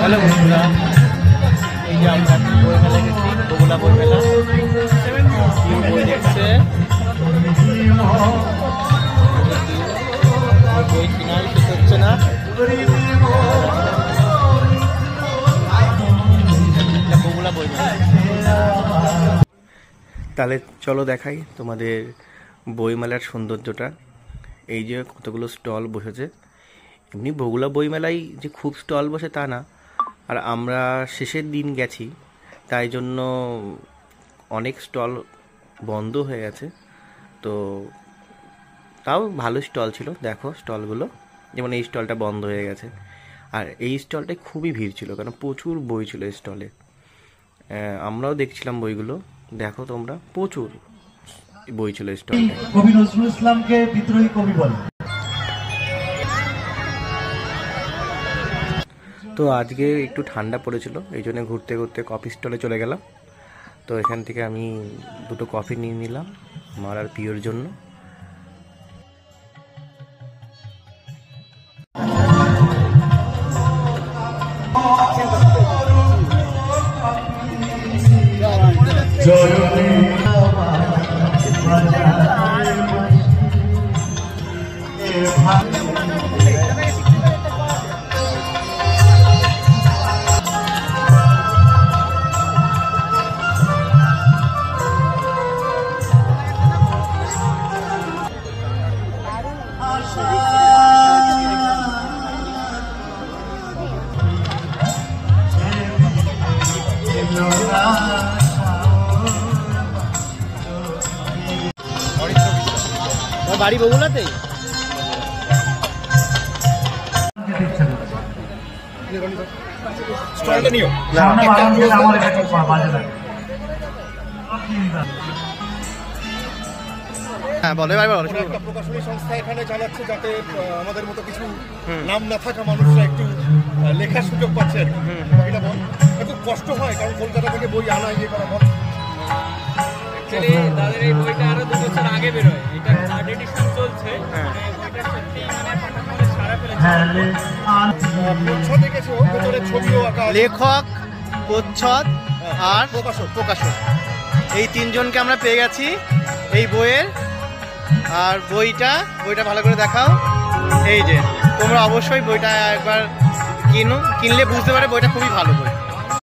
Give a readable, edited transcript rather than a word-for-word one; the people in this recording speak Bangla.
হ্যালো বন্ধুরা, এই যে আমরা বই মেলা গেছি, বগুলা বই মেলা। বই দেখছে, বই কিনাই শেষ হচ্ছে না। বগুলা বই মেলা। তাহলে চলো দেখাই তোমাদের বইমেলার সৌন্দর্যটা। এই যে কতগুলো স্টল বসেছে। এমনি বগুলা বইমেলায় যে খুব স্টল বসে তা না, আর আমরা শেষের দিন গেছি তাই জন্য অনেক স্টল বন্ধ হয়ে গেছে। তো তাও ভালো স্টল ছিল, দেখো স্টলগুলো। যেমন এই স্টলটা বন্ধ হয়ে গেছে, আর এই স্টলটায় খুবই ভিড় ছিল, কারণ প্রচুর বই ছিল এই স্টলে। আমরাও দেখছিলাম বইগুলো, দেখো তোমরা, প্রচুর বই ছিল স্টলে। কবি নজরুল ইসলামকে বিদ্রোহী কবি বলে। তো আজকে একটু ঠান্ডা পড়েছিল, এই জন্য ঘুরতে ঘুরতে কফি স্টলে চলে গেলাম। তো এখান থেকে আমি দুটো কফি নিয়ে নিলাম আমার আর পিওর জন্য। বাড়ি বগুলাতেই। প্রকাশনী সংস্থা এখানে চালাচ্ছে যাতে আমাদের মতো কিছু নাম না থাকা মানুষরা একটু লেখার সুযোগ পাচ্ছে। খুব কষ্ট হয়, কারণ কলকাতা থেকে বই আনা ইয়ে করা হয়। তাদের এই বইটা আরো 2 বছর আগে বেরোয়, এটা থার্ড এডিশন চলছে। বইটা সত্যি মানে সারা ফেলেছে। লেখক, প্রচ্ছদ আর প্রকাশক, এই তিনজনকে আমরা পেয়ে গেছি এই বইয়ের। আর বইটা ভালো করে দেখাও। এই যে তোমরা অবশ্যই বইটা একবার কিনলে বুঝতে পারে বইটা খুবই ভালো বই।